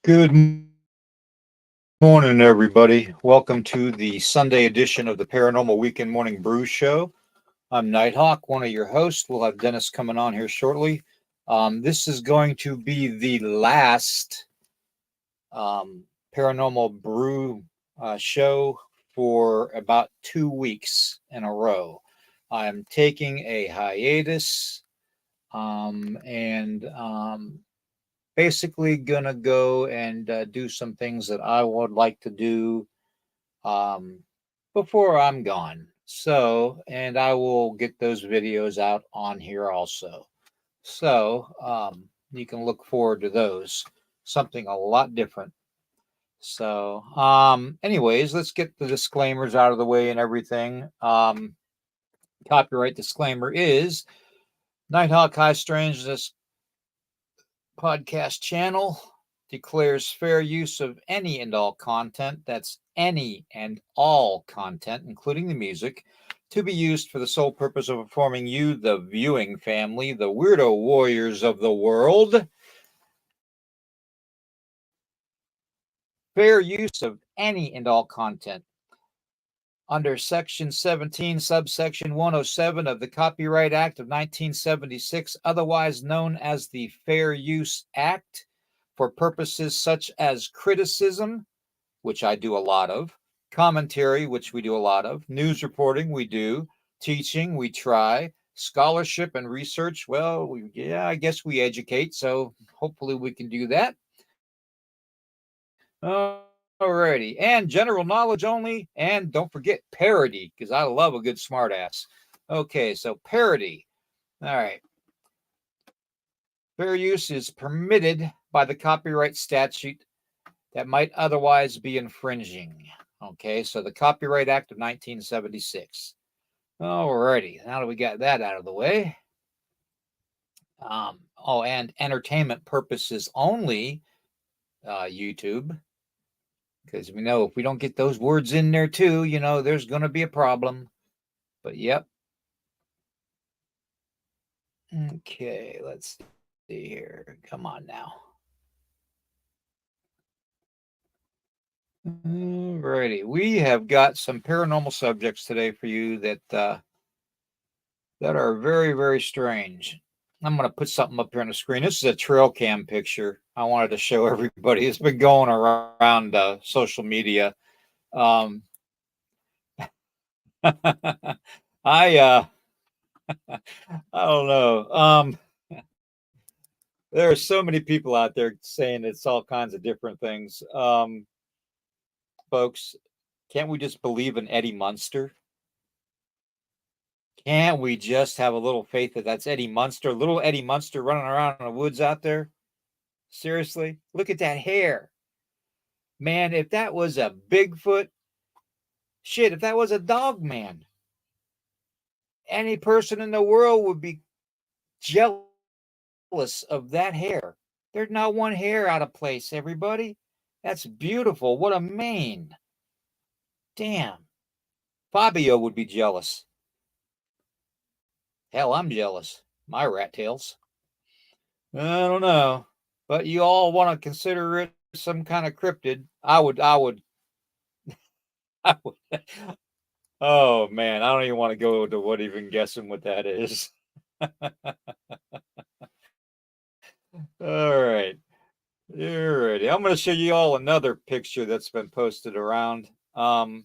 Good morning, everybody. Welcome to the Sunday edition of the Paranormal Weekend Morning Brew Show. I'm Nighthawk, one of your hosts. We'll have Dennis coming on here shortly. This is going to be the last Paranormal Brew show for about 2 weeks in a row. I'm taking a hiatus and basically gonna go and do some things that I would like to do um, before I'm gone. So, and I will get those videos out on here also. So, you can look forward to those. Something a lot different. So, anyways, let's get the disclaimers out of the way and everything. Copyright disclaimer is Nighthawk High Strangeness podcast channel declares fair use of any and all content, that's any and all content, including the music, to be used for the sole purpose of informing you, the viewing family, the weirdo warriors of the world. Fair use of any and all content. Under Section 17, subsection 107 of the Copyright Act of 1976, otherwise known as the Fair Use Act, for purposes such as criticism, which I do a lot of, commentary, which we do a lot of, news reporting, we do, teaching, we try, scholarship and research, well, I guess we educate, so hopefully we can do that. Alrighty, and general knowledge only, and don't forget parody, because I love a good smartass. Okay, so parody. All right. Fair use is permitted by the copyright statute that might otherwise be infringing. Okay, so the Copyright Act of 1976. Alrighty, now that we got that out of the way. And entertainment purposes only, YouTube, because we know if we don't get those words in there too, there's going to be a problem. But yep. Okay, let's see here. Come on now. Alrighty, we have got some paranormal subjects today for you that are very, very strange. I'm going to put something up here on the screen. This is a trail cam picture I wanted to show everybody. It's been going around social media. Um, I I don't know. There are so many people out there saying it's all kinds of different things. Folks, can't we just believe in Eddie Munster? Can't we just have a little faith that that's Eddie Munster, little Eddie Munster running around in the woods out there? Seriously, look at that hair. Man, if that was a Bigfoot, shit, if that was a dog man, any person in the world would be jealous of that hair. There's not one hair out of place, everybody. That's beautiful. What a mane. Damn. Fabio would be jealous. Hell, I'm jealous. My rat tails. I don't know. But you all want to consider it some kind of cryptid. I would. Oh man, I don't even want to go to what even guessing what that is. All right. You're ready. I'm going to show you all another picture that's been posted around. And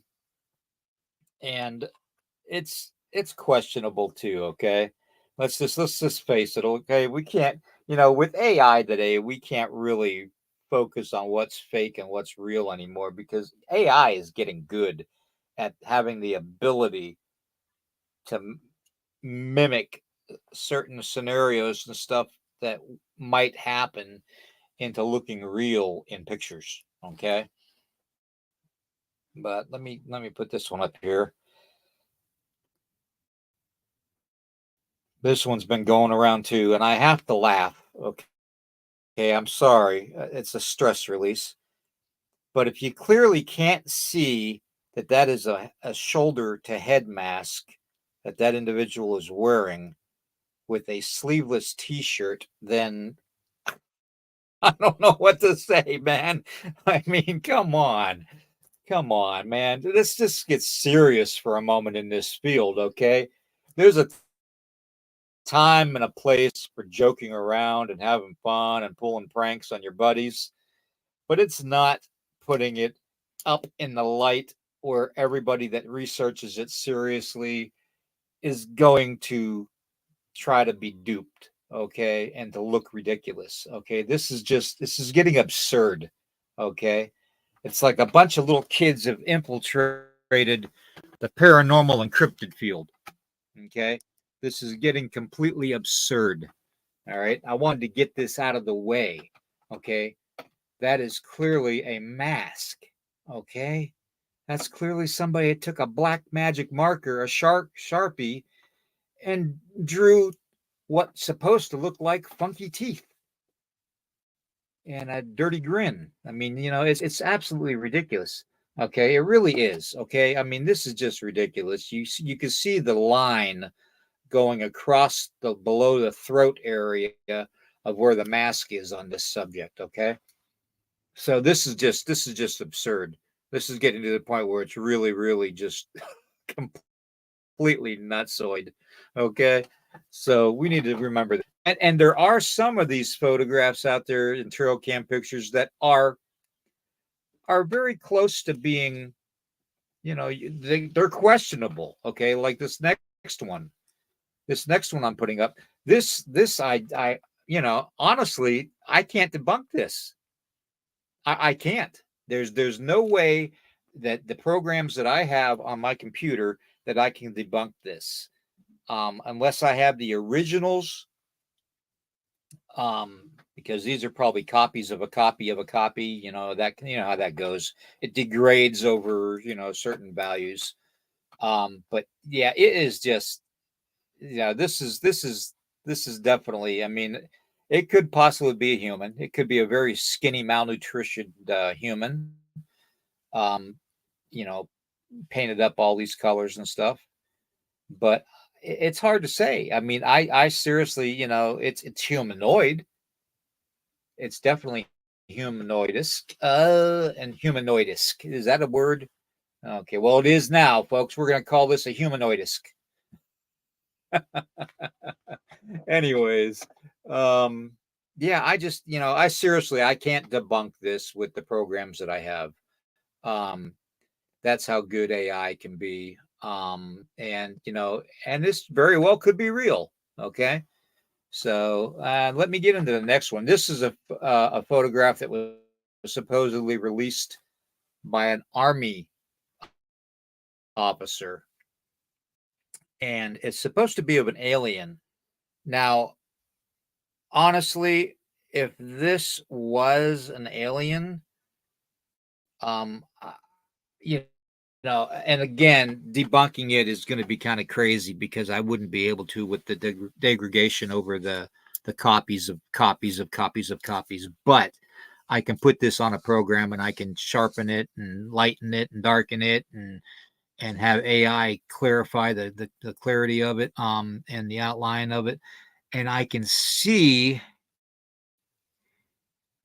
it's questionable too, okay? Let's just face it, okay? We can't, with AI today, we can't really focus on what's fake and what's real anymore because AI is getting good at having the ability to mimic certain scenarios and stuff that might happen into looking real in pictures, okay? But let me put this one up here. This one's been going around too, and I have to laugh. Okay, I'm sorry. It's a stress release. But if you clearly can't see that that is a shoulder to head mask that individual is wearing with a sleeveless t shirt, then I don't know what to say, man. I mean, come on. Come on, man. Let's just get serious for a moment in this field, okay? There's a time and a place for joking around and having fun and pulling pranks on your buddies, but it's not putting it up in the light where everybody that researches it seriously is going to try to be duped, okay, and to look ridiculous, okay? This is getting absurd, okay? It's like a bunch of little kids have infiltrated the paranormal and cryptid field, okay? This is getting completely absurd, all right? I wanted to get this out of the way, okay? That is clearly a mask, okay? That's clearly somebody that took a black magic marker, a Sharpie, and drew what's supposed to look like funky teeth and a dirty grin. I mean, it's absolutely ridiculous. Okay, it really is. Okay, I mean, this is just ridiculous. You can see the line going across the below the throat area of where the mask is on this subject. Okay, so this is just absurd. This is getting to the point where it's really just completely nutsoid. Okay. So we need to remember that. And there are some of these photographs out there in trail cam pictures that are very close to being, they're questionable. Okay. Like this next one. This next one I'm putting up. This I honestly, I can't debunk this. I can't. There's no way that the programs that I have on my computer that I can debunk this. Unless I have the originals, because these are probably copies of a copy of a copy. You know how that goes. It degrades over certain values. But yeah, it is just this is definitely. I mean, it could possibly be a human. It could be a very skinny, malnutritioned human. Um, you know, painted up all these colors and stuff. But it's hard to say. I mean, I seriously, it's humanoid. It's definitely humanoidesque. And humanoidesque. Is that a word? Okay, well, it is now, folks. We're going to call this a humanoidesque. Anyways, um, yeah, I seriously, I can't debunk this with the programs that I have. Um, that's how good AI can be. And this very well could be real. Okay. So let me get into the next one. This is a photograph that was supposedly released by an army officer, and it's supposed to be of an alien. Now, honestly, if this was an alien, uh, you and again, debunking it is going to be kind of crazy because I wouldn't be able to with the degradation over the copies of copies of copies of copies. But I can put this on a program and I can sharpen it and lighten it and darken it and have AI clarify the clarity of it and the outline of it, and I can see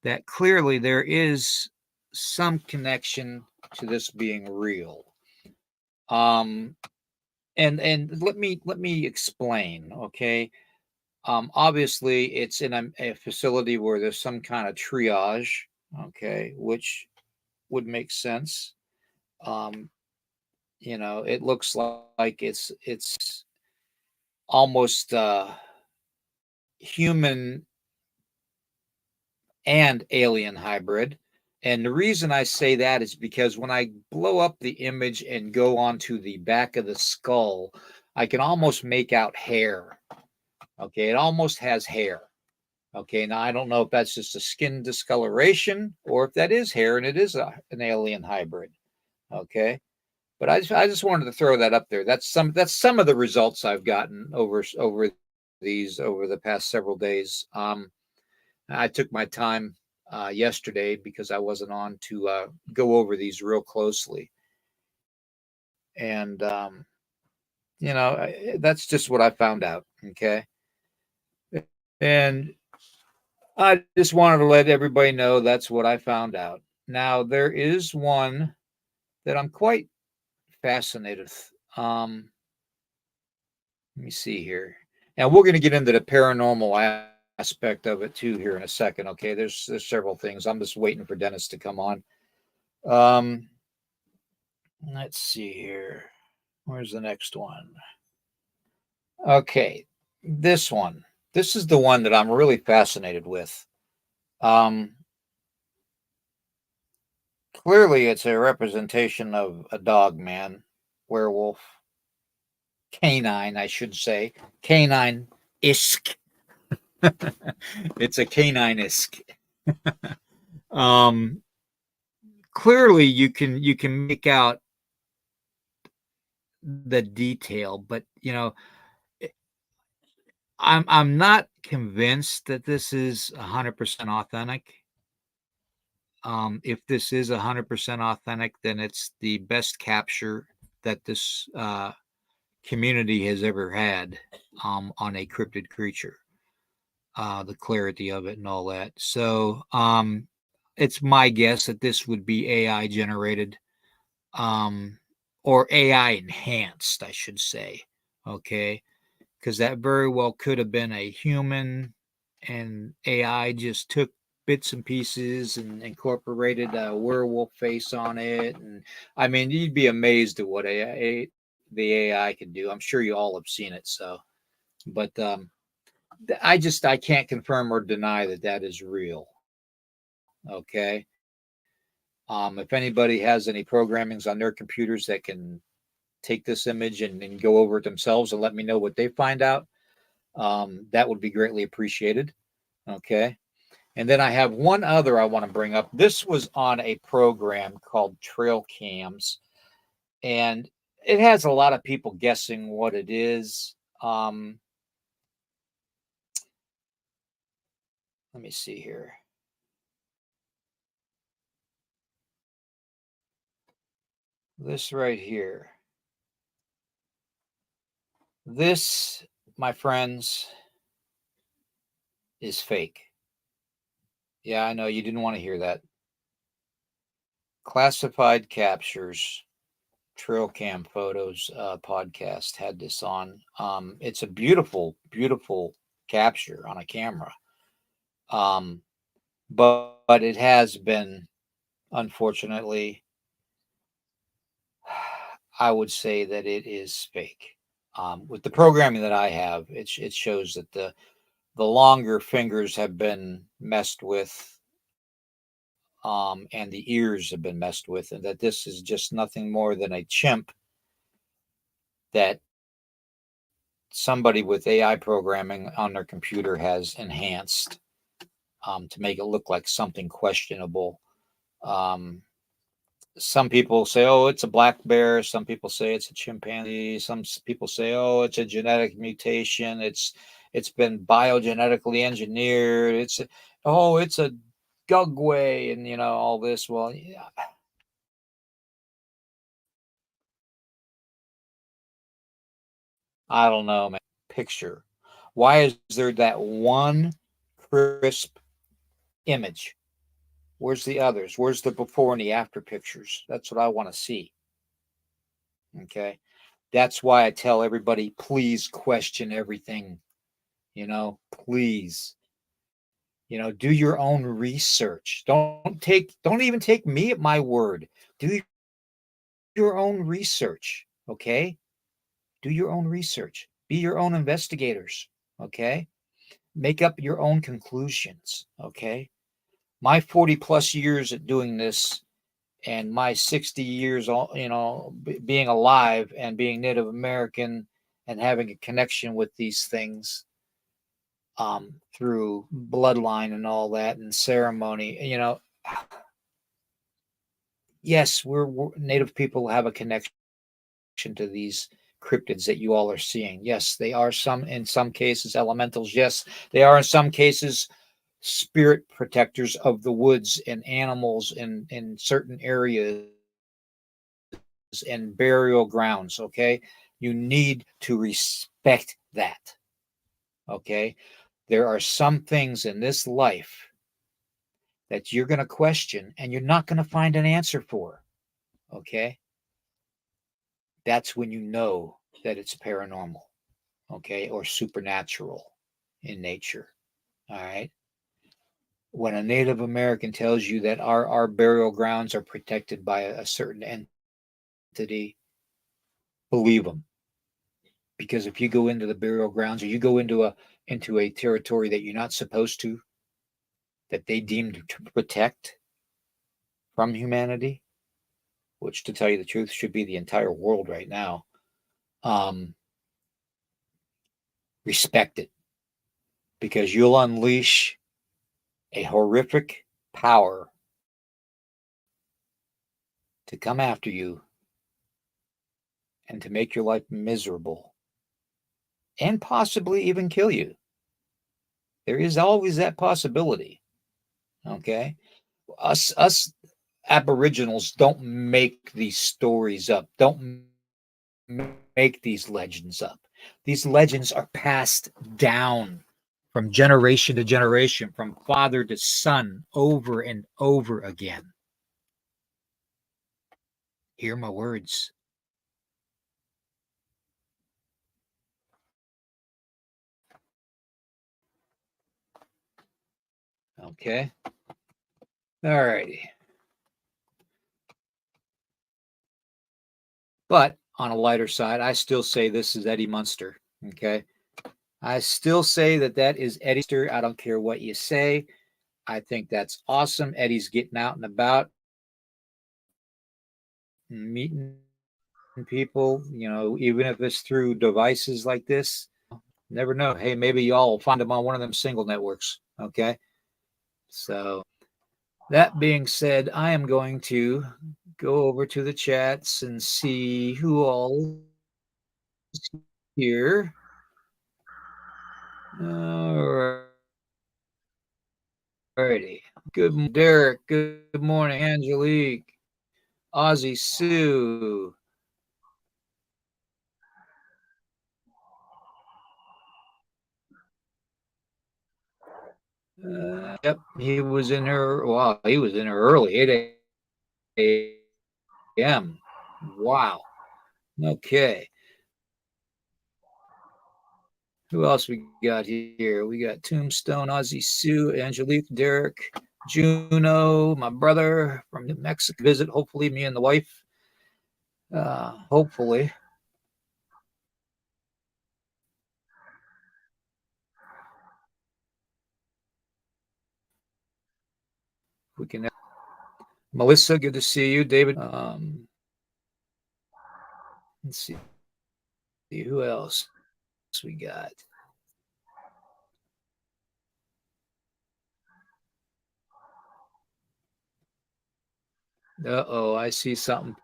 that clearly there is some connection to this being real. Um, and let me explain, okay? Obviously, it's in a facility where there's some kind of triage, okay, which would make sense. Um, it looks like it's almost human and alien hybrid. And the reason I say that is because when I blow up the image and go onto the back of the skull, I can almost make out hair. Okay, it almost has hair. Okay, now I don't know if that's just a skin discoloration or if that is hair and it is an alien hybrid. Okay, but I just wanted to throw that up there. That's some of the results I've gotten over the past several days. I took my time yesterday because I wasn't on to go over these real closely, and that's just what I found out. Okay, and I just wanted to let everybody know that's what I found out. Now, there is one that I'm quite fascinated with. Let me see here. Now we're going to get into the paranormal aspect of it too here in a second. Okay, there's several things. I'm just waiting for Dennis to come on. Um, let's see here. Where's the next one? Okay, this one. This is the one that I'm really fascinated with. Um, Clearly, it's a representation of a dog man, werewolf, canine, I should say, canine isk. It's a canine isk. Um, Clearly, you can make out the detail, but I'm not convinced that this is 100% authentic. If this is 100% authentic, then it's the best capture that this community has ever had on a cryptid creature. The clarity of it and all that. So it's my guess that this would be AI generated, um, or AI enhanced, I should say. Okay, because that very well could have been a human, and AI just took bits and pieces and incorporated a werewolf face on it. And I mean, you'd be amazed at what the AI can do. I'm sure you all have seen it. So, but I can't confirm or deny that that is real. Okay. If anybody has any programmings on their computers that can take this image and go over it themselves and let me know what they find out, that would be greatly appreciated. Okay. And then I have one other I want to bring up. This was on a program called Trail Cams, and it has a lot of people guessing what it is. Let me see here. This right here. This, my friends, is fake. Yeah, I know you didn't want to hear that. Classified Captures Trail Cam Photos podcast had this on. It's a beautiful, beautiful capture on a camera. Um, but it has been, unfortunately, I would say that it is fake. With the programming that I have, it shows that the longer fingers have been messed with, and the ears have been messed with, and that this is just nothing more than a chimp that somebody with AI programming on their computer has enhanced, to make it look like something questionable. Um, some people say, "Oh, it's a black bear." Some people say it's a chimpanzee. Some people say, "Oh, it's a genetic mutation. It's been biogenetically engineered. It's a gugway," and all this. Well, yeah, I don't know, man. Picture. Why is there that one crisp image? Where's the others? Where's the before and the after pictures? That's what I want to see. Okay. That's why I tell everybody, please question everything. Please, do your own research. Don't even take me at my word. Do your own research. Okay. Do your own research. Be your own investigators. Okay. Make up your own conclusions. Okay. My 40 plus years at doing this, and my 60 years, being alive and being Native American and having a connection with these things, through bloodline and all that and ceremony. Yes, we're Native people have a connection to these cryptids that you all are seeing. Yes, they are in some cases elementals. Yes, they are in some cases spirit protectors of the woods and animals in certain areas and burial grounds. Okay, you need to respect that. Okay, There are some things in this life that you're going to question and you're not going to find an answer for. Okay. That's when you know that it's paranormal. Okay. Or supernatural in nature. All right. When a Native American tells you that our burial grounds are protected by a certain entity, believe them. Because if you go into the burial grounds or you go into a territory that you're not supposed to, that they deemed to protect from humanity, which to tell you the truth should be the entire world right now, um, respect it, because you'll unleash a horrific power to come after you and to make your life miserable and possibly even kill you. There is always that possibility. Okay. Us aboriginals don't make these stories up, don't make these legends up. These legends are passed down from generation to generation, from father to son, over and over again. Hear my words. Okay. All righty. But on a lighter side, I still say this is Eddie Munster. Okay. I still say that is Eddie Munster. I don't care what you say. I think that's awesome. Eddie's getting out and about, meeting people, even if it's through devices like this. Never know. Hey, maybe y'all will find him on one of them single networks. Okay. So, that being said, I am going to go over to the chats and see who all is here. All righty. Good morning, Derek. Good morning, Angelique. Ozzy Sue. Yep, he was in her. Wow, he was in her early 8 a.m. Wow. Okay. Who else we got here? We got Tombstone, Ozzy Sue, Angelique, Derek, Juno, my brother from New Mexico visit. Hopefully, me and the wife. Hopefully. We can. Melissa, good to see you. David. Let's see who else we got. Uh-oh, I see something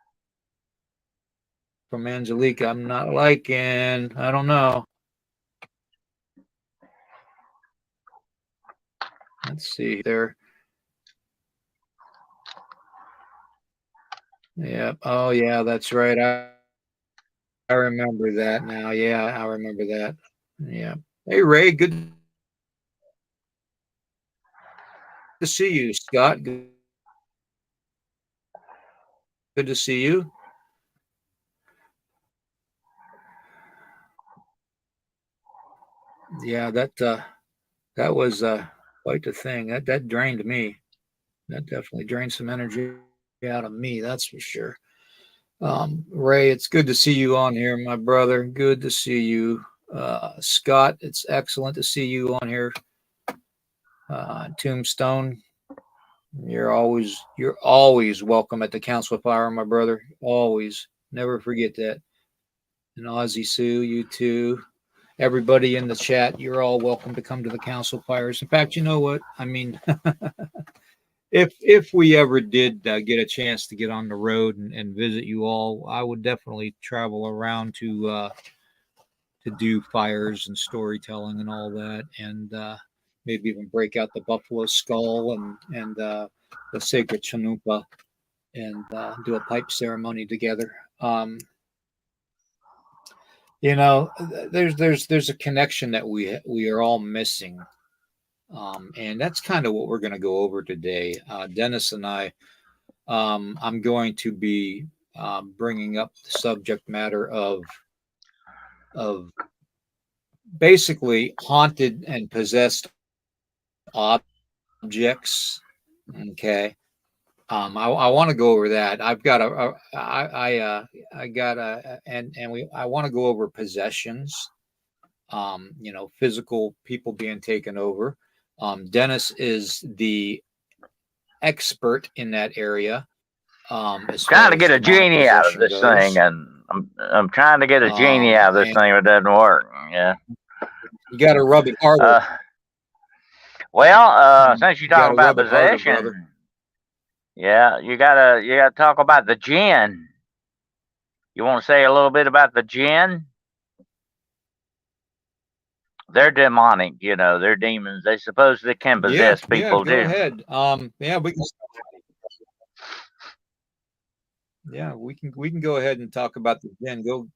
from Angelique I'm not liking. I don't know. Let's see there. Yeah. Oh, yeah, that's right. I remember that now. Yeah, I remember that. Yeah. Hey, Ray, good to see you. Scott, good to see you. Yeah, that was quite the thing. That drained me. That definitely drained some energy out of me. That's for sure. Ray, it's good to see you on here, my brother. Good to see you. Scott, it's excellent to see you on here. Tombstone, you're always welcome at the Council of Fire, my brother. Always. Never forget that. And Ozzy Sue, you too. Everybody in the chat, you're all welcome to come to the Council of Fires. In fact, you know what? I mean, if we ever did get a chance to get on the road and visit you all, I would definitely travel around to do fires and storytelling and all that, and maybe even break out the buffalo skull and the sacred chanupa and do a pipe ceremony together. There's a connection that we are all missing And that's kind of what we're going to go over today. Dennis and I, I'm going to be bringing up the subject matter of basically haunted and possessed objects. Okay. I want to go over that. I've got I got and I want to go over possessions. Physical people being taken over. Dennis is the expert in that area, as Trying far to as get a demonic genie out of possession this thing, goes. and I'm trying to get a genie out of this And thing, but it doesn't work. Yeah. you got to rub it harder. Uh, well, since you You got talk to about rub it harder, brother. possession, yeah, you gotta talk about the jinn. You want to say a little bit about the jinn? They're demonic, they're demons. They supposedly can Yeah, possess yeah. people Go too. ahead. Yeah, we can go ahead and talk about the gin. Go.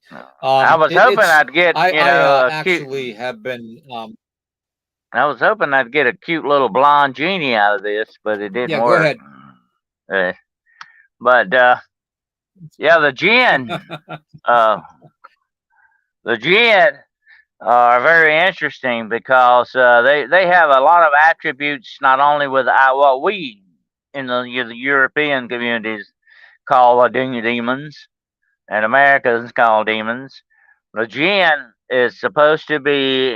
I was hoping It's I'd get, I a cute. actually have been. I was hoping I'd get a cute little blonde genie out of this, but it didn't Yeah, go work. ahead. Uh, but yeah, uh, the jinn are very interesting because they have a lot of attributes, not only with what we in the European communities call demons, and Americans call demons. The jinn is supposed to be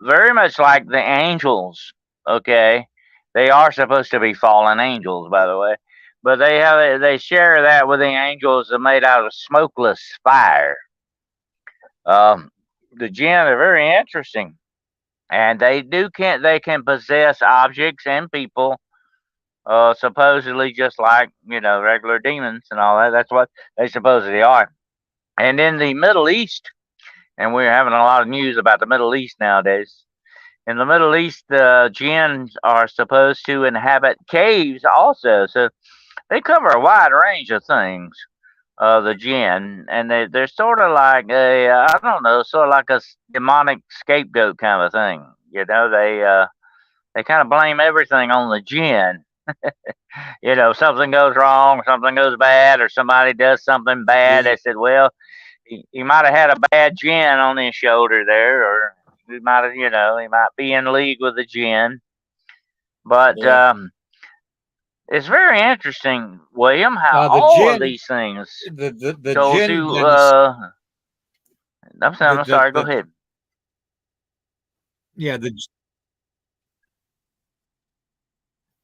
very much like the angels. Okay, they are supposed to be fallen angels, by the way, but they share that with the angels that are made out of smokeless fire. Um, the jinn are very interesting, and they can possess objects and people, supposedly just like regular demons and all that. That's what they supposedly are. And in the Middle East, and we're having a lot of news about the Middle East nowadays. In the Middle East, the jinns are supposed to inhabit caves also, so they cover a wide range of things. The jinn, and they're sort of like I don't know, sort of like a demonic scapegoat kind of thing. They kind of blame everything on the jinn. Something goes wrong, something goes bad, or somebody does something bad. Yeah, They said, well, he might have had a bad gin on his shoulder there, or he might be in league with the gin. But yeah. it's very interesting, William, how The all of gin, these things the told gin, you. Dennis. I'm sorry. Go The ahead. yeah the.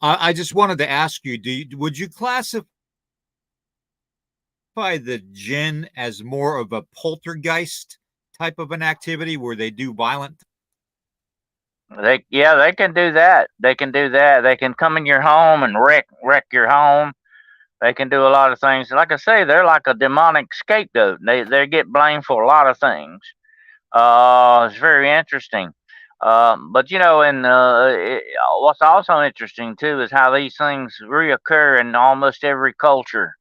I just wanted to ask you, would you classify the gin as more of a poltergeist type of an activity where they do violent? They can do that. They can do that. They can come in your home and wreck your home. They can do a lot of things. Like I say, they're like a demonic scapegoat. They get blamed for a lot of things. It's very interesting. But and what's also interesting too is how these things reoccur in almost every culture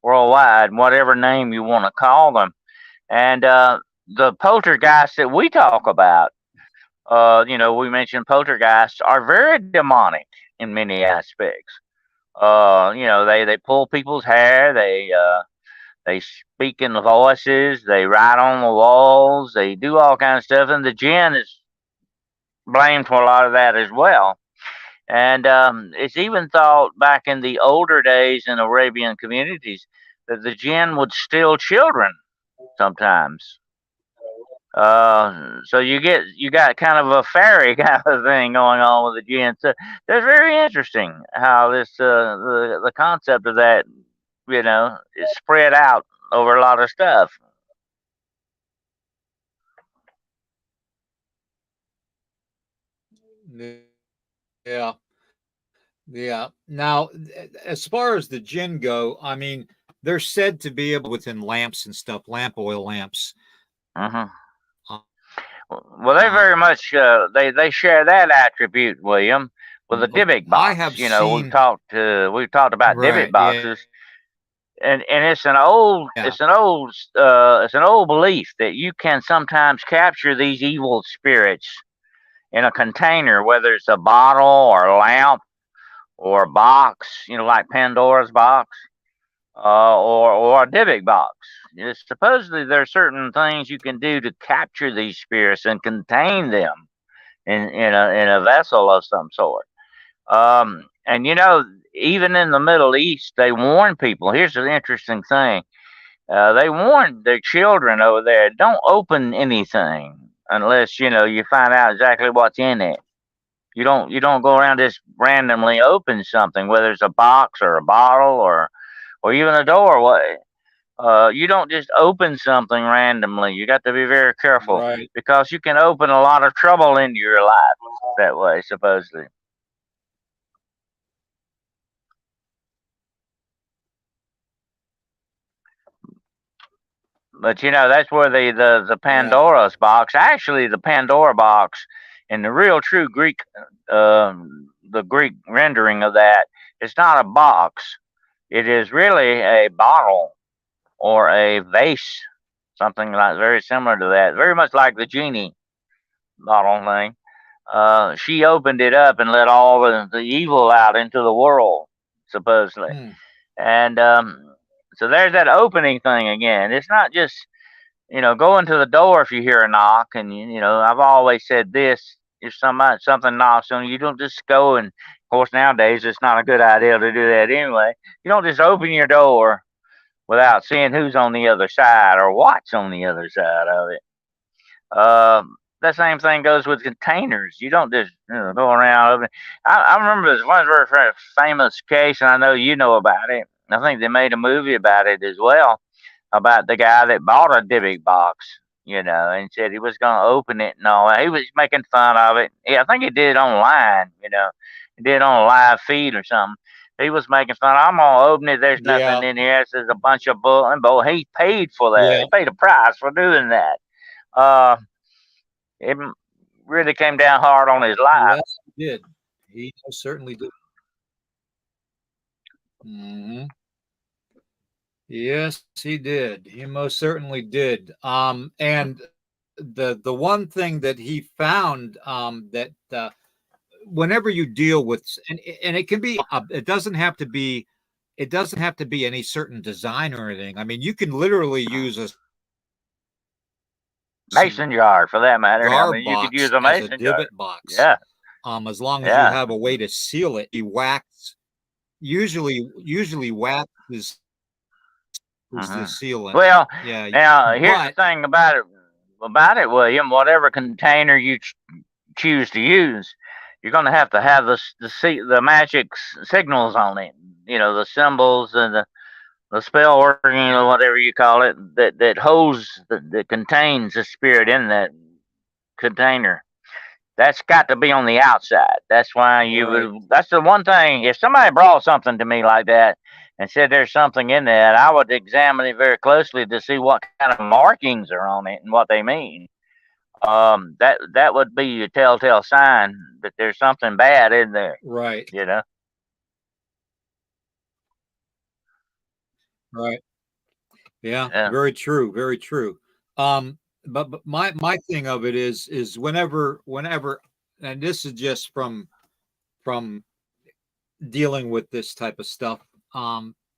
worldwide, whatever name you want to call them. And the poltergeists that we talk about, we mentioned poltergeists are very demonic in many aspects. They pull people's hair. They speak in the voices. They write on the walls. They do all kinds of stuff, and the jinn is blamed for a lot of that as well. And it's even thought back in the older days in Arabian communities that the jinn would steal children sometimes. So you got kind of a fairy kind of thing going on with the jinn. So that's very interesting how this the concept of that is spread out over a lot of stuff. Yeah, yeah. Now, as far as the gin go, I mean, they're said to be able within lamps and stuff, lamp oil lamps. Hmm. Well, Um, they very much they share that attribute, William, with the Dybbuk I box. have seen We've talked about Dybbuk right. Yeah, boxes, and it's an old belief that you can sometimes capture these evil spirits in a container, whether it's a bottle or a lamp or a box, like Pandora's box, or a Dybbuk box. Supposedly, there are certain things you can do to capture these spirits and contain them in a vessel of some sort. And even in the Middle East, they warn people. Here's the interesting thing: they warn their children over there, don't open anything unless you find out exactly what's in it. You don't go around just randomly open something, whether it's a box or a bottle or even a doorway. You don't just open something randomly. You got to be very careful Right. because you can open a lot of trouble into your life that way, supposedly. But that's where the Yeah. Pandora's box, actually the Pandora box, in the real true Greek, the Greek rendering of that, it's not a box. It is really a bottle or a vase, something like very similar to that, very much like the genie bottle thing. She opened it up and let all the evil out into the world, supposedly. Hmm. And so there's that opening thing again. It's not just go into the door if you hear a knock, and I've always said this: if something knocks on you, don't just go. And of course, nowadays it's not a good idea to do that anyway. You don't just open your door without seeing who's on the other side or what's on the other side of it. That same thing goes with containers. You don't just go around opening. I remember this one very famous case, and I know you know about it. I think they made a movie about it as well, about the guy that bought a Dybbuk box, and said he was going to open it and all that. He was making fun of it. Yeah, I think he did it online, he did it on a live feed or something. He was making fun. I'm gonna open it. There's nothing Yeah. in here. There's a bunch of bull. And he paid for that. Yeah. He paid a price for doing that. Uh, it really came down hard on his life. Yes, he did. He most certainly did. Hmm. Yes, he did. He most certainly did. And the one thing that he found, that whenever you deal with, and it can be, it doesn't have to be any certain design or anything. I mean, you can literally use a Mason jar, for that matter. I cigar mean, you could use box a as a mason jar. divot box. Yeah, As long as you yeah. have a way to seal it, you wax. Usually wax is the Hmm. sealant. Well, Yeah, now here's the but thing about it. William. Whatever container you choose to use, you're going to have the magic signals on it. The symbols and the spell working, whatever you call it, that holds that contains the spirit in that container. That's got to be on the outside. That's why you right, would. That's the one thing. If somebody brought something to me like that and said there's something in that, I would examine it very closely to see what kind of markings are on it and what they mean. That would be a telltale sign that there's something bad in there. right, You know. right. Yeah, Yeah. very true, very true. But my thing of it is whenever, and this is just from dealing with this type of stuff,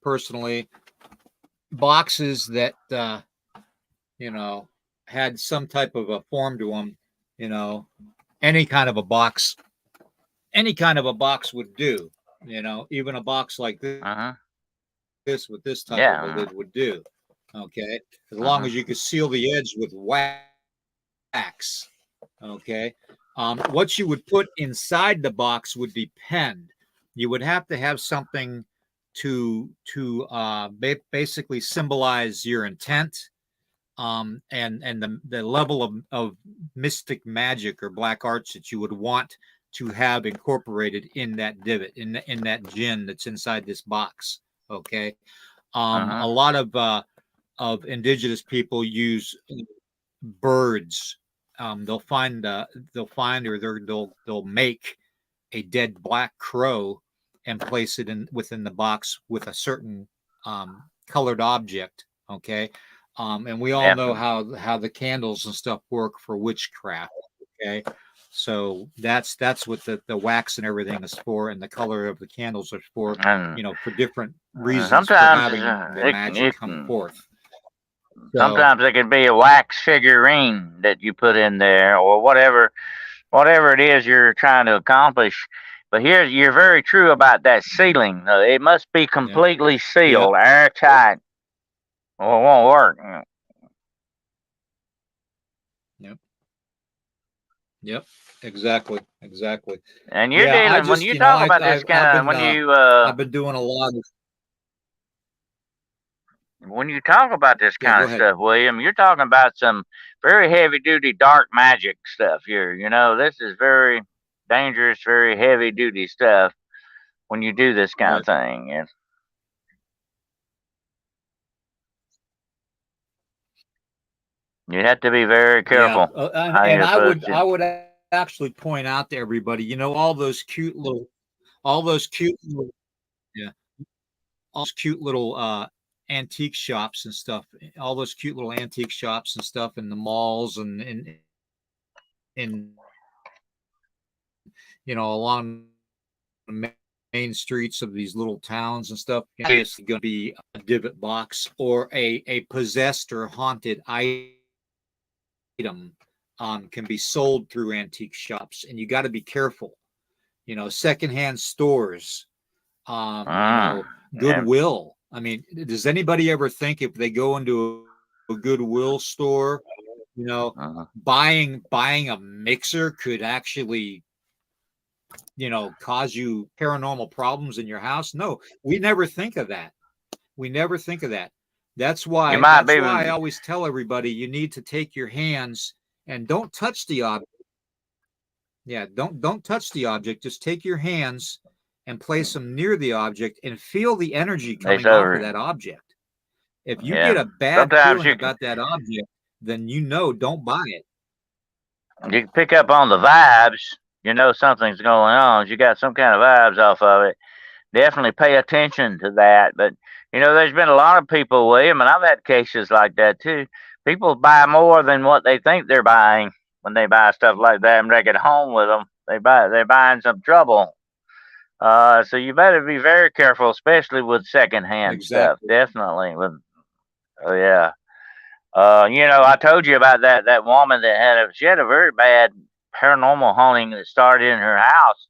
personally, boxes that you know had some type of a form to them, you know, any kind of a box, any kind of a box would do. Even a box like Uh huh. this with this type of a Yeah. lid would do. Okay, as Uh long huh. as you could seal the edge with wax. Okay, what you would put inside the box would depend. You would have to have something to basically symbolize your intent, and the level of mystic magic or black arts that you would want to have incorporated in that divot, in that gin that's inside this box. Okay, Uh a huh. lot of indigenous people use birds. They'll find or they'll make a dead black crow and place it in within the box with a certain colored object. Okay, and we all Yeah. know how the candles and stuff work for witchcraft. Okay, So that's what the wax and everything is for, and the color of the candles are for, And for different reasons for sometimes having the magic come forth. So, sometimes it can be a wax figurine that you put in there, or whatever it is you're trying to accomplish. But here, you're very true about that sealing. It must be completely sealed, airtight, or it won't work. Yep. Exactly. And you're dealing when you talk about this kind of I've been doing a lot of. When you talk about this kind of ahead. stuff, William, you're talking about some very heavy duty dark magic stuff here. This is very dangerous, very heavy duty stuff when you do this kind of thing. And you have to be very careful. And I would actually point out to everybody, all those cute little, yeah, all those cute little antique shops and stuff, all those cute little antique shops and stuff in the malls and in along the main streets of these little towns and stuff. It's going to be a divot box or a possessed or haunted item can be sold through antique shops, and you got to be careful. Secondhand stores, Goodwill. I mean, does anybody ever think if they go into a Goodwill store, buying a mixer could actually, cause you paranormal problems in your house? No, we never think of that. That's why I always tell everybody you need to take your hands and don't touch the object. Yeah, don't touch the object. Just take your hands and place them near the object and feel the energy coming off of that object. If you get a bad feeling about that object, then don't buy it. You can pick up on the vibes. Something's going on. You got some kind of vibes off of it. Definitely pay attention to that. But there's been a lot of people, William, and I've had cases like that too. People buy more than what they think they're buying when they buy stuff like that, and they get home with them. They're buying some trouble. So you better be very careful, especially with secondhand stuff. Definitely with, oh yeah. I told you about that woman that she had a very bad paranormal haunting that started in her house,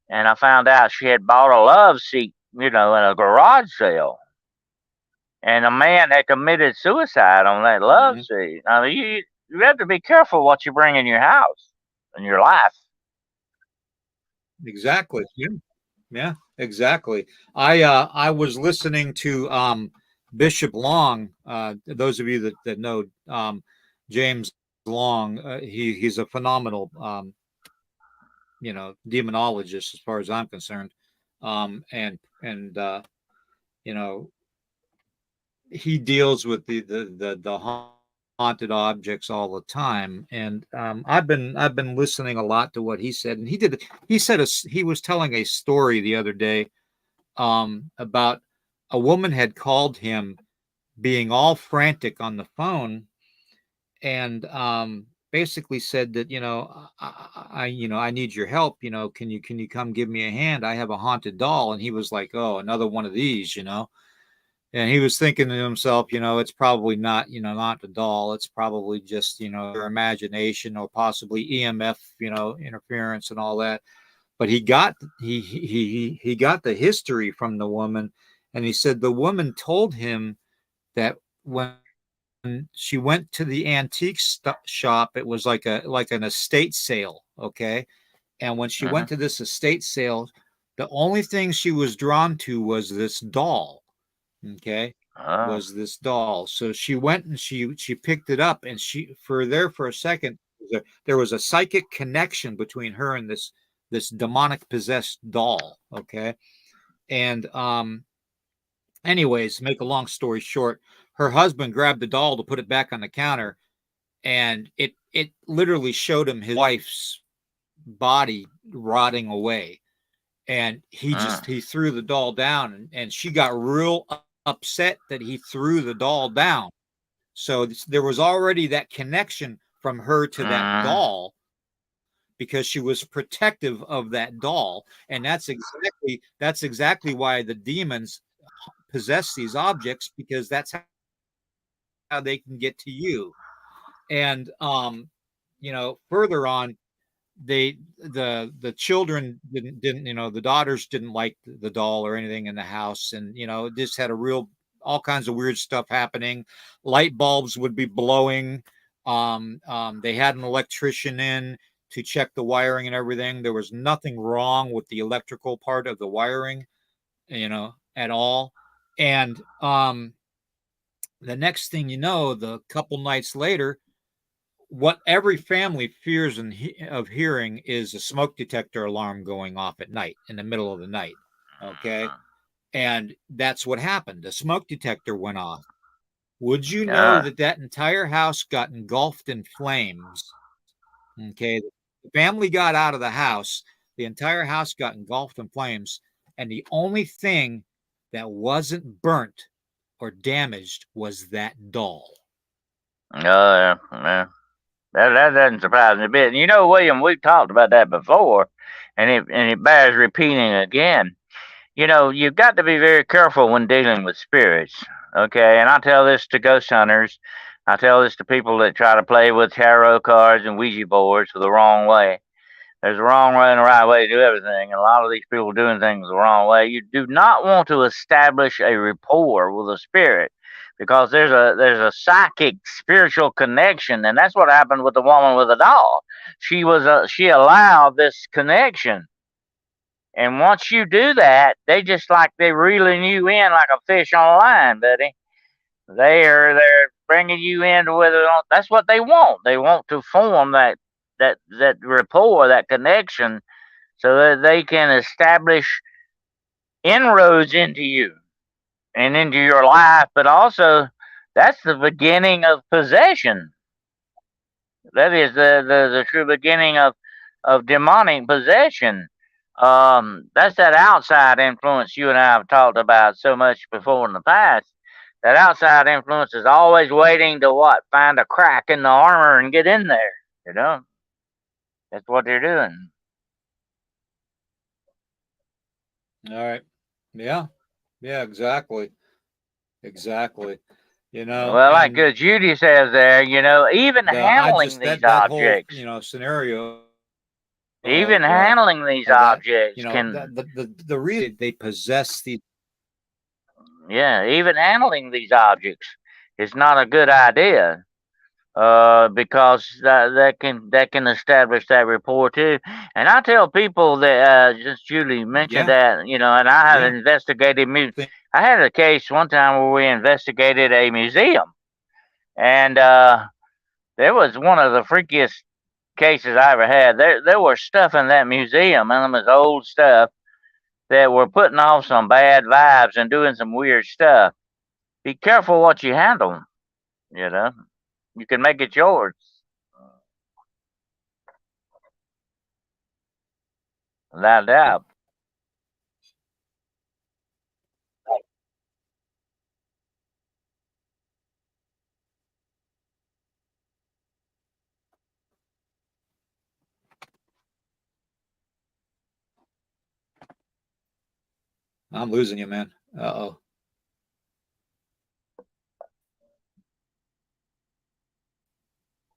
and I found out she had bought a love seat, in a garage sale, and a man had committed suicide on that love seat. I mean, you have to be careful what you bring in your house and your life. Exactly. Yeah, exactly. I was listening to Bishop Long. Those of you that know James Long, he's a phenomenal demonologist as far as I'm concerned. And he deals with the haunted objects all the time, and I've been listening a lot to what he said, and he was telling a story the other day about a woman had called him being all frantic on the phone, and basically said that I need your help. Can you come give me a hand? I have a haunted doll. And he was like, oh, another one of these. And he was thinking to himself, it's probably not the doll. It's probably just your imagination, or possibly EMF interference and all that. But he got the history from the woman, and he said the woman told him that when she went to the antique shop, it was like an estate sale, okay? And when she went to this estate sale, the only thing she was drawn to was this doll, okay? Was this doll. So she went and she picked it up, and for a second there was a psychic connection between her and this demonic possessed doll, okay? And anyways, make a long story short, her husband grabbed the doll to put it back on the counter, and it literally showed him his wife's body rotting away, and he threw the doll down, and she got real upset that he threw the doll down. So there was already that connection from her to that doll, because she was protective of that doll, and that's exactly why the demons possess these objects, because that's how they can get to you. And further on, the children didn't the daughters didn't like the doll or anything in the house, and it just had all kinds of weird stuff happening. Light bulbs would be blowing. They had an electrician in to check the wiring and everything. There was nothing wrong with the electrical part of the wiring, at all. And the next thing you know, the couple nights later, what every family fears of hearing is a smoke detector alarm going off at night, in the middle of the night. Okay. And that's what happened. The smoke detector went off. Would you know that entire house got engulfed in flames? Okay. The family got out of the house. The entire house got engulfed in flames. And the only thing that wasn't burnt or damaged was that doll. Yeah. That doesn't surprise me a bit. And William, we've talked about that before, and it bears repeating again. You've got to be very careful when dealing with spirits. Okay, and I tell this to ghost hunters. I tell this to people that try to play with tarot cards and Ouija boards the wrong way. There's a wrong way and a right way to do everything, and a lot of these people doing things the wrong way. You do not want to establish a rapport with a spirit, because there's a psychic spiritual connection, and that's what happened with the woman with the doll. She allowed this connection, and once you do that, they reeling you in like a fish on a line, buddy. They're bringing you into whether that's what they want. They want to form that rapport, that connection, so that they can establish inroads into you and into your life. But also, that's the beginning of possession. That is the true beginning of demonic possession. That's that outside influence you and I have talked about so much before in the past. That outside influence is always waiting to find a crack in the armor and get in there. That's what they're doing. All right. Yeah. Yeah, exactly. Exactly. Well, like Judy says there, even handling these objects. Whole, scenario. Even handling these objects can. The reason they possess these. Yeah, even handling these objects is not a good idea. Because that can establish that rapport too. And I tell people that just Julie mentioned that, and I have investigated. I had a case one time where we investigated a museum, and there was one of the freakiest cases I ever had. There was stuff in that museum, and it was old stuff that were putting off some bad vibes and doing some weird stuff. Be careful what you handle. You can make it yours. Without doubt. I'm losing you, man. Uh-oh.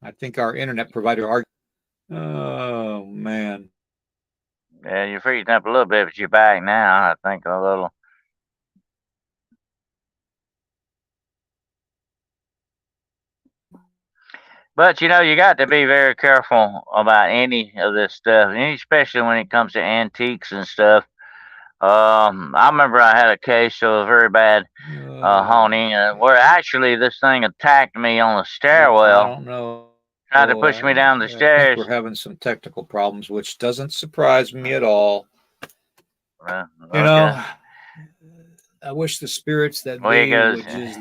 I think our internet provider Oh, man. Yeah, you're freezing up a little bit, but you're back now. I think a little. But you got to be very careful about any of this stuff, especially when it comes to antiques and stuff. I remember I had a case of a very bad haunting where actually this thing attacked me on the stairwell. I don't know. Tried to push me down the stairs. I think we're having some technical problems, which doesn't surprise me at all. Okay. I wish the spirits that would just.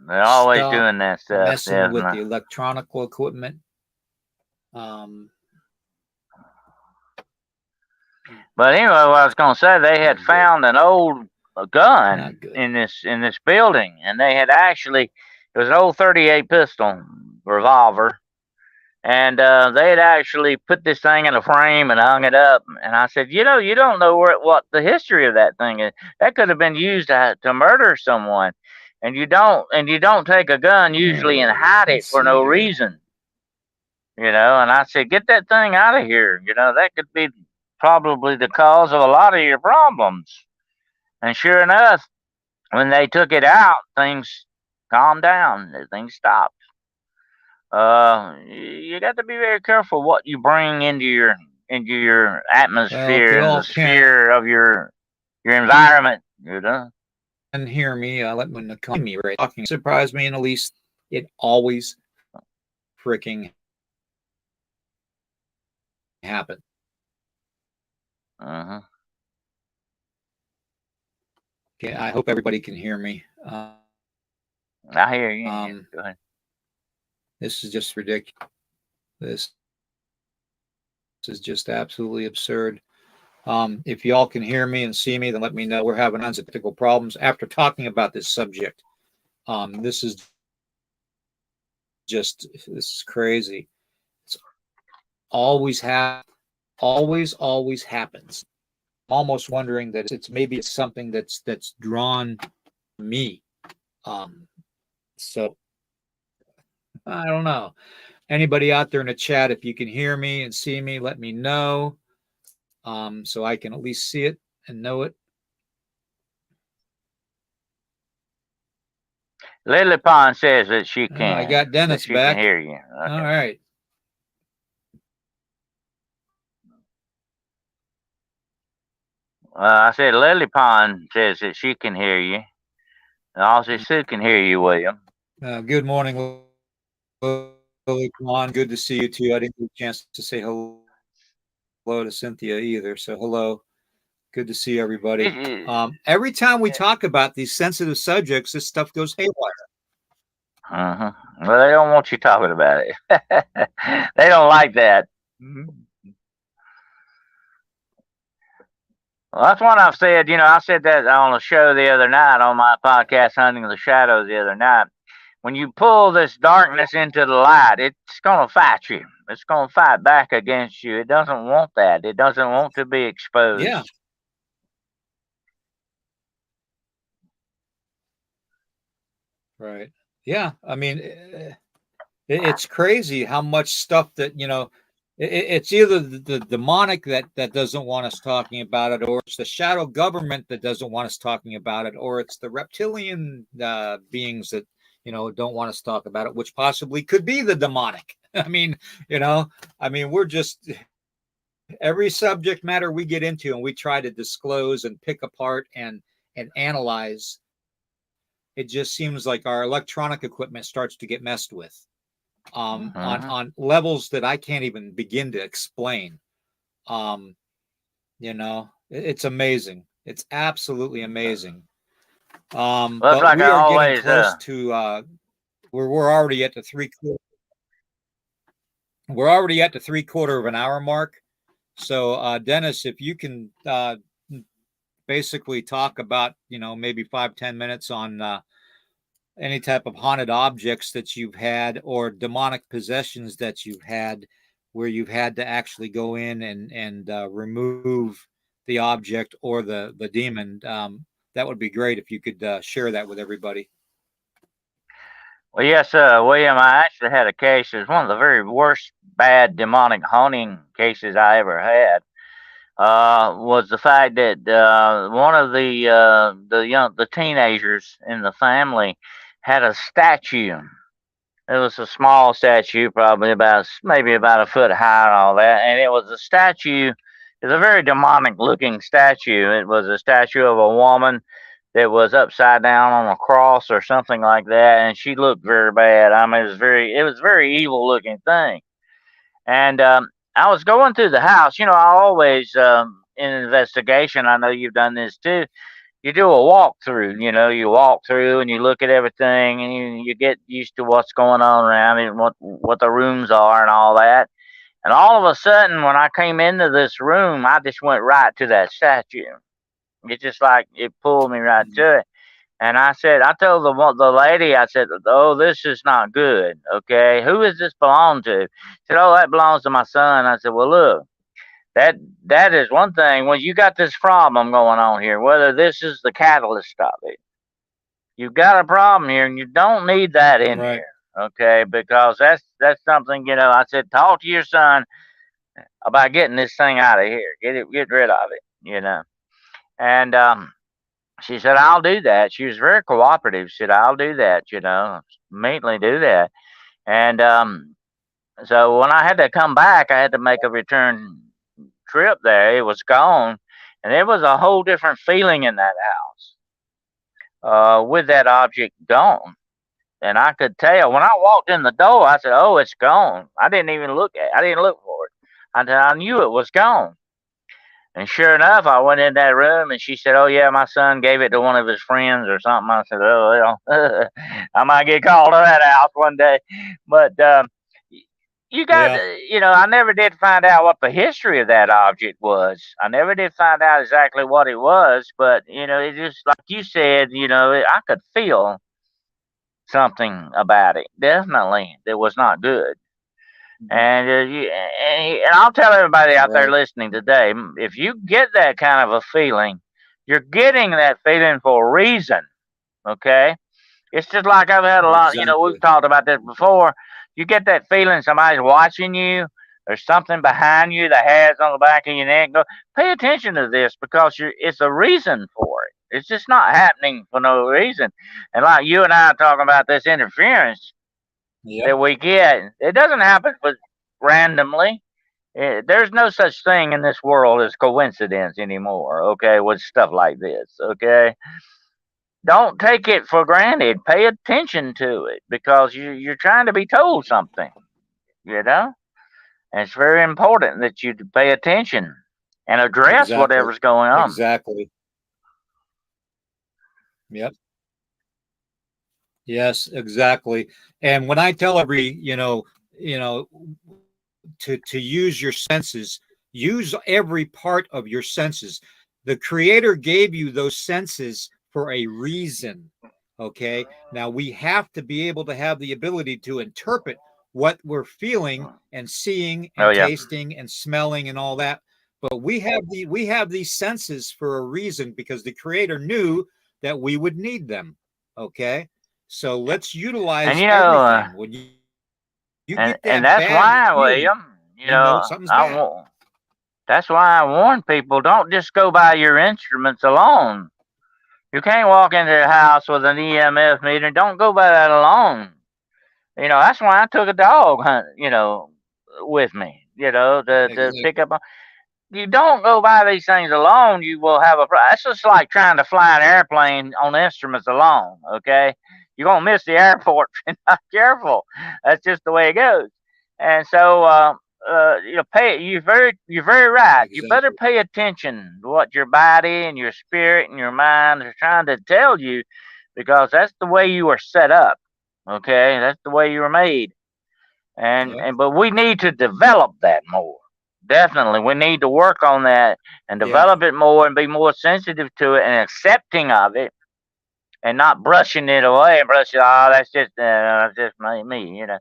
They're always doing that stuff. Messing with the electronical equipment. But anyway, what I was going to say, they had found an old gun in this building, and they had actually, it was an old .38 pistol revolver, And they had actually put this thing in a frame and hung it up. And I said, you know, you don't know what the history of that thing is. That could have been used to murder someone, and you don't take a gun usually and hide it Let's for see no here. reason. You know, and I said, get that thing out of here. You know, that could be probably the cause of a lot of your problems. And sure enough, when they took it out, things calmed down. Things stopped. You got to be very careful what you bring into your Well, if atmosphere you and the all can sphere of your environment. You know. hear me, let me know. Me right talking surprised me, and at least it always freaking happens. Uh-huh. Okay, I hope everybody can hear me. I hear you. Yeah. Go ahead. This is just ridiculous. This is just absolutely absurd. If y'all can hear me and see me, then let me know. We're having technical problems after talking about this subject. This is crazy. It's always happens. I'm almost wondering that maybe it's something that's drawn me. So I don't know. Anybody out there in the chat, if you can hear me and see me, let me know. So I can at least see it and know it. Lily Pond says that she can. I got Dennis that she back. Can hear you. Okay. All right. I said Lily Pond says that she can hear you. And also Sue can hear you, William. Good morning, Lily Pond. Good to see you too. I didn't get a chance to say hello to Cynthia either. So hello. Good to see everybody. Every time we talk about these sensitive subjects, this stuff goes haywire. Uh-huh. Well, they don't want you talking about it. They don't like that. Mm-hmm. Well, that's what I've said. You know, I said that on a show the other night on my podcast, Hunting the Shadows, the other night. When you pull this darkness into the light, it's going to fight you. It's going to fight back against you. It doesn't want that. It doesn't want to be exposed. Yeah. Right. Yeah. I mean, it's crazy how much stuff that, it's either the demonic that doesn't want us talking about it, or it's the shadow government that doesn't want us talking about it, or it's the reptilian beings that, don't want us to talk about it, which possibly could be the demonic. I mean, we're just every subject matter we get into and we try to disclose and pick apart and analyze. It just seems like our electronic equipment starts to get messed with. On levels that I can't even begin to explain. It's amazing. It's absolutely amazing. But like we are getting close to we're already at the we're already at the 3/4 of an hour mark. So Dennis, if you can basically talk about, maybe 5-10 minutes on any type of haunted objects that you've had or demonic possessions that you've had where you've had to actually go in and remove the object or the demon, that would be great if you could share that with everybody. Well, yes, William, I actually had a case. It was one of the very worst bad demonic haunting cases I ever had. Was the fact that one of the teenagers in the family had a statue. It was a small statue, probably maybe about a foot high and all that, and it was a statue. It's a very demonic looking statue. It was a statue of a woman that was upside down on a cross or something like that, and she looked very bad. I mean, it was a very evil looking thing. And I was going through the house. You know, I always in investigation. I know you've done this too. You do a walkthrough. You know, you walk through and you look at everything, and you get used to what's going on around it, and what the rooms are, and all that. And all of a sudden, when I came into this room, I just went right to that statue. It just like it pulled me right to it. And I told the lady, I said, "Oh, this is not good. Okay, who does this belong to?" She said, "Oh, that belongs to my son." I said, "Well, look, that that is one thing. When you got this problem going on here, whether this is the catalyst of it, you've got a problem here, and you don't need that in Right. here, okay? Because that's something, you know." I said, "Talk to your son about getting this thing out of here. Get rid of it, you know." And she said, "I'll do that." She was very cooperative. She said, "I'll do that, you know, immediately do that." And so when I had to come back, I had to make a return trip there. It was gone. And there was a whole different feeling in that house with that object gone. And I could tell when I walked in the door, I said, "Oh, it's gone." I didn't even look at it. I didn't look for it. I knew it was gone. And sure enough, I went in that room and she said, "Oh, yeah, my son gave it to one of his friends or something." I said, "Oh, well, I might get called to that house one day." But you got, Yeah. you know, I never did find out what the history of that object was. I never did find out exactly what it was. But, you know, it just, like you said, you know, I could feel something about it. Definitely, that was not good. And, and I'll tell everybody out there Right. listening today, if you get that kind of a feeling, you're getting that feeling for a reason. Okay, it's just like I've had a lot. You know, we've Exactly. talked about this before. You get that feeling somebody's watching you. There's something behind you, the hairs on the back of your neck. Go, pay attention to this because it's a reason for it. It's just not happening for no reason. And like you and I are talking about this interference Yeah. that we get, it doesn't happen for randomly. There's no such thing in this world as coincidence anymore. Okay, with stuff like this. Okay, don't take it for granted. Pay attention to it because you're trying to be told something. You know, and it's very important that you pay attention and address Exactly. whatever's going on. Exactly. Yep. Yes, exactly. And when I tell you know, to use your senses, use every part of your senses. The creator gave you those senses for a reason. Okay. Now we have to be able to have the ability to interpret what we're feeling and seeing Oh and yeah, tasting and smelling and all that. But we have these senses for a reason because the creator knew that we would need them. Okay. So let's and utilize you know, everything. When you get and that that's bad why, feeling, William. You you know know, something's bad. that's why I warn people: don't just go by your instruments alone. You can't walk into a house with an EMF meter. Don't go by that alone. You know, that's why I took a dog hunt, you know, with me, you know, to pick Exactly. up. You don't go by these things alone, you will have a problem. That's just like trying to fly an airplane on instruments alone, okay? You're going to miss the airport if you're not careful. That's just the way it goes. And so, you know, you're very right. You better Exactly. pay attention to what your body and your spirit and your mind are trying to tell you because that's the way you are set up. Okay, that's the way you were made, Yep. and but we need to develop that more. Definitely, we need to work on that and Yeah. develop it more and be more sensitive to it and accepting of it and not brushing it away and brushing. Oh, that's just me, you know.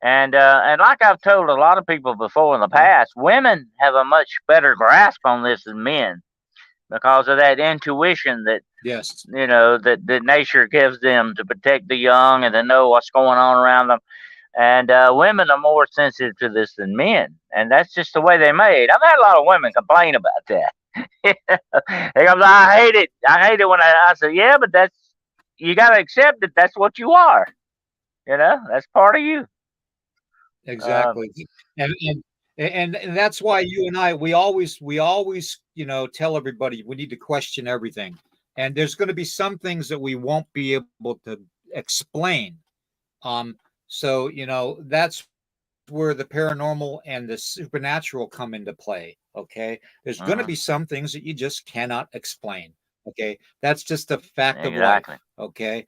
And like I've told a lot of people before in the Yep. past, women have a much better grasp on this than men because of that intuition that Yes. you know that nature gives them to protect the young and to know what's going on around them. And women are more sensitive to this than men, and that's just the way they're made. I've had a lot of women complain about that. They go, "I hate it. I hate it when I said, yeah, but that's you got to accept it. That's what you are. You know, that's part of you." Um, Exactly. And that's why you and I we always tell everybody we need to question everything. And there's going to be some things that we won't be able to explain. Um, so that's where the paranormal and the supernatural come into play. Okay, there's going to mhm, be some things that you just cannot explain. Okay, that's just a fact of exactly. life. Okay,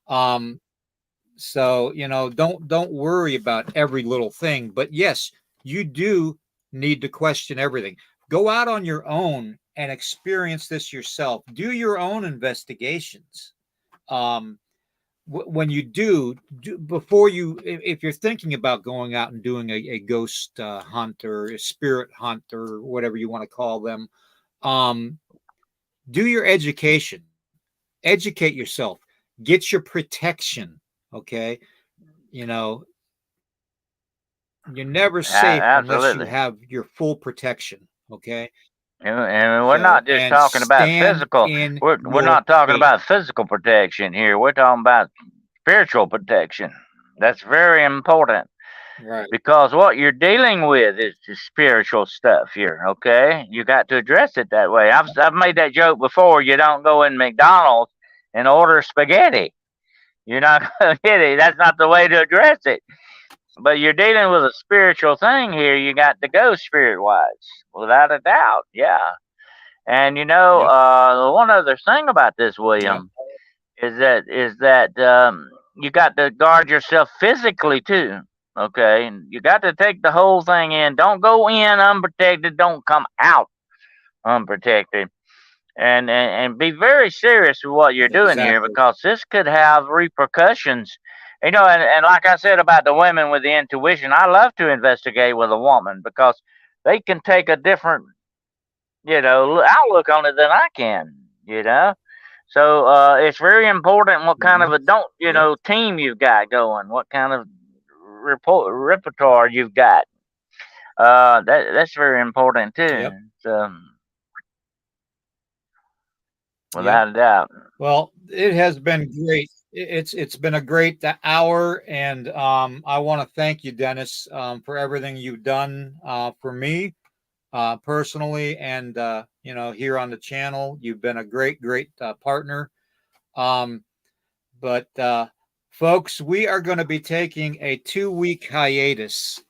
um, so don't worry about every little thing. But yes, you do need to question everything. Go out on your own and experience this yourself. Do your own investigations. um, when you do before you, if you're thinking about going out and doing a ghost hunt or a spirit hunt or whatever you want to call them, um, do your education, educate yourself, get your protection. Okay, you know, you're never safe unless you Absolutely. have your full protection. Okay, And we're so not just and talking about stand physical. in We're your not talking faith. about physical protection here. We're talking about spiritual protection. That's very important Right. because what you're dealing with is the spiritual stuff here. Okay, you got to address it that way. I've made that joke before. You don't go in McDonald's and order spaghetti. You're not gonna get it. That's not the way to address it. But you're dealing with a spiritual thing here. You got to go spirit wise, without a doubt. Yeah. And Yep. the one other thing about this, Yep. William, is that you got to guard yourself physically too. Okay, and you got to take the whole thing in. Don't go in unprotected. Don't come out unprotected. And be very serious with what you're doing here Exactly. because this could have repercussions. And like I said about the women with the intuition, I love to investigate with a woman because they can take a different outlook on it than I can. You know, so it's very important what kind of Yep. a don't Yep. team you've got going, what kind of repertoire you've got. That's very important too. Yep. So, Yep. without a doubt. Well, it has been great. It's been a great hour, and I want to thank you, Dennis, for everything you've done for me personally, and here on the channel. You've been a great partner. Um, but folks, we are going to be taking a 2 week hiatus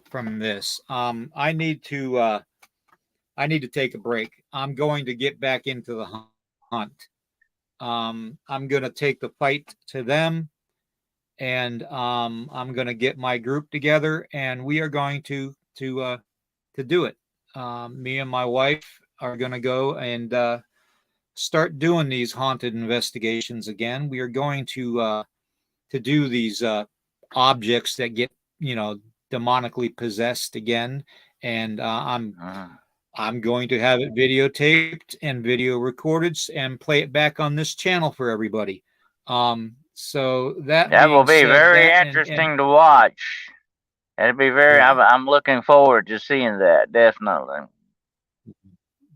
from this. I need to take a break. I'm going to get back into the hunt. I'm going to take the fight to them, and I'm going to get my group together, and we are going to do it. Me and my wife are going to go and start doing these haunted investigations again. We are going to do these objects that get demonically possessed again, and Uh, I'm going to have it videotaped and video recorded and play it back on this channel for everybody. So that that will being be said, very and interesting to watch. It'll be very. yeah, I'm looking forward to seeing that. Definitely.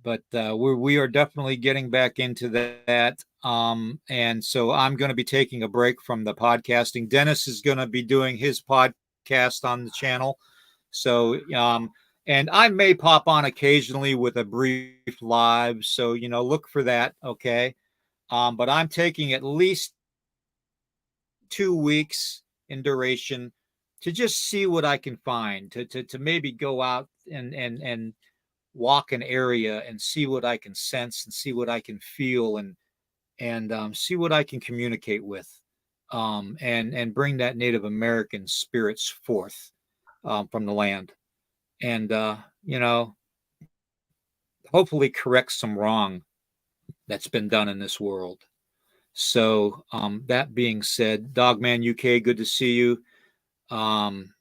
but we are definitely getting back into that. And so I'm going to be taking a break from the podcasting. Dennis is going to be doing his podcast on the channel. So, and I may pop on occasionally with a brief live. So, look for that. Okay. But I'm taking at least 2 weeks in duration to just see what I can find, to maybe go out and walk an area and see what I can sense and see what I can feel and see what I can communicate with, and bring that Native American spirits forth from the land, and hopefully correct some wrong that's been done in this world. So that being said, Dogman UK, good to see you. Um,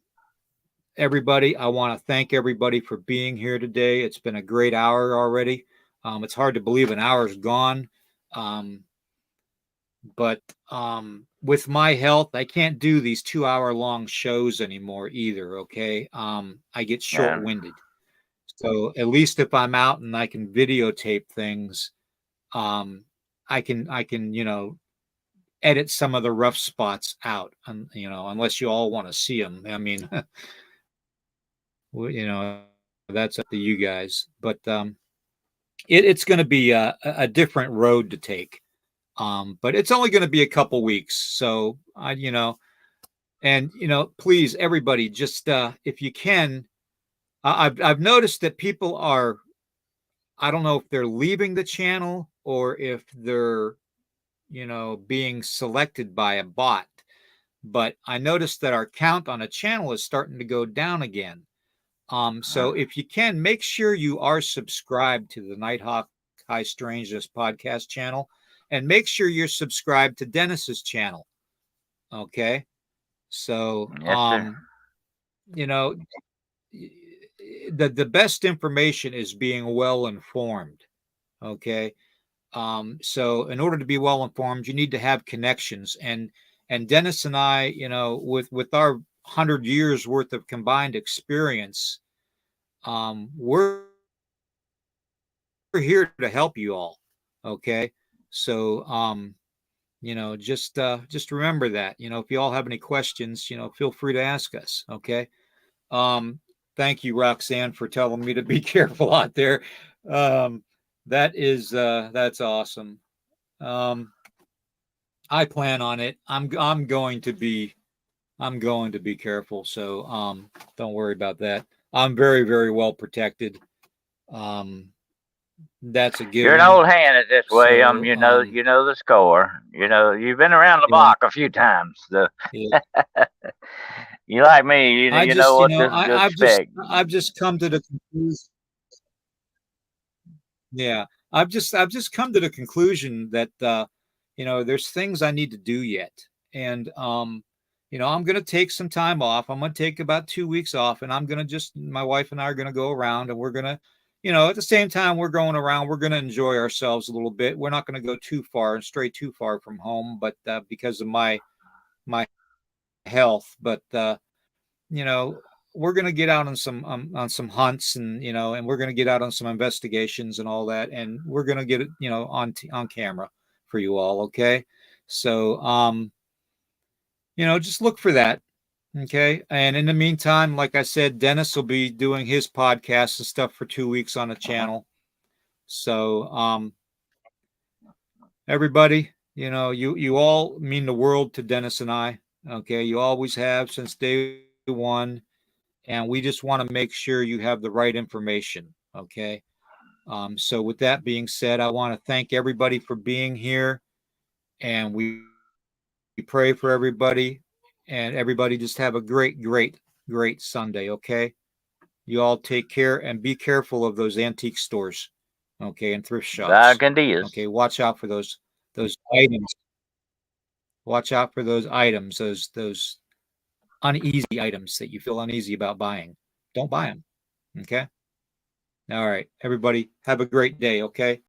everybody, I want to thank everybody for being here today. It's been a great hour already. It's hard to believe an hour's gone. Um, but with my health, I can't do these 2 hour long shows anymore either. Okay. I get short Yeah. winded. So at least if I'm out and I can videotape things, um, I can edit some of the rough spots out, and unless you all want to see them. I mean, that's up to you guys. But it's going to be a different road to take. But it's only going to be a couple weeks, so and please, everybody, just if you can, I've noticed that people are. I don't know if they're leaving the channel or if they're being selected by a bot, but I noticed that our count on a channel is starting to go down again. So if you can, make sure you are subscribed to the Nighthawk High Strangeness podcast channel, and make sure you're subscribed to Dennis's channel. Okay. So, Yes, sir. you know, the best information is being well informed. Okay. So in order to be well informed, you need to have connections. And Dennis and I, with our 100 years worth of combined experience, we're here to help you all. Okay. So just remember that. If you all have any questions, feel free to ask us. Okay. Um, Thank you, Roxanne, for telling me to be careful out there. Um, that's awesome. Um, I plan on it. I'm going to be careful. So don't worry about that. I'm very, very well protected. Um, that's a You're an given. old hand at this way. So You know the score. You know, you've been around the yeah, block a few times. So yeah. you like me, I you know just, what to I've just, expect. I've just come to the conclusion. Yeah, I've just come to the conclusion that there's things I need to do yet, and I'm going to take some time off. I'm going to take about 2 weeks off, and I'm going to just my wife and I are going to go around, and we're going to, at the same time we're going around, we're going to enjoy ourselves a little bit. We're not going to go too far and stray too far from home, but because of my health, but you know, we're going to get out on some hunts, and we're going to get out on some investigations and all that, and we're going to get it, on camera for you all. Okay, so just look for that. Okay, and in the meantime, like I said, Dennis will be doing his podcast and stuff for 2 weeks on the channel. So everybody, you all mean the world to Dennis and I. Okay, you always have since day one, and we just want to make sure you have the right information. Okay. So with that being said, I want to thank everybody for being here, and we pray for everybody, and everybody just have a great, great, great Sunday. Okay. You all take care and be careful of those antique stores. Okay. And thrift shops. Condias. Okay. Watch out for those items. Watch out for those items, those uneasy items that you feel uneasy about buying. Don't buy them. Okay. All right, everybody, have a great day. Okay.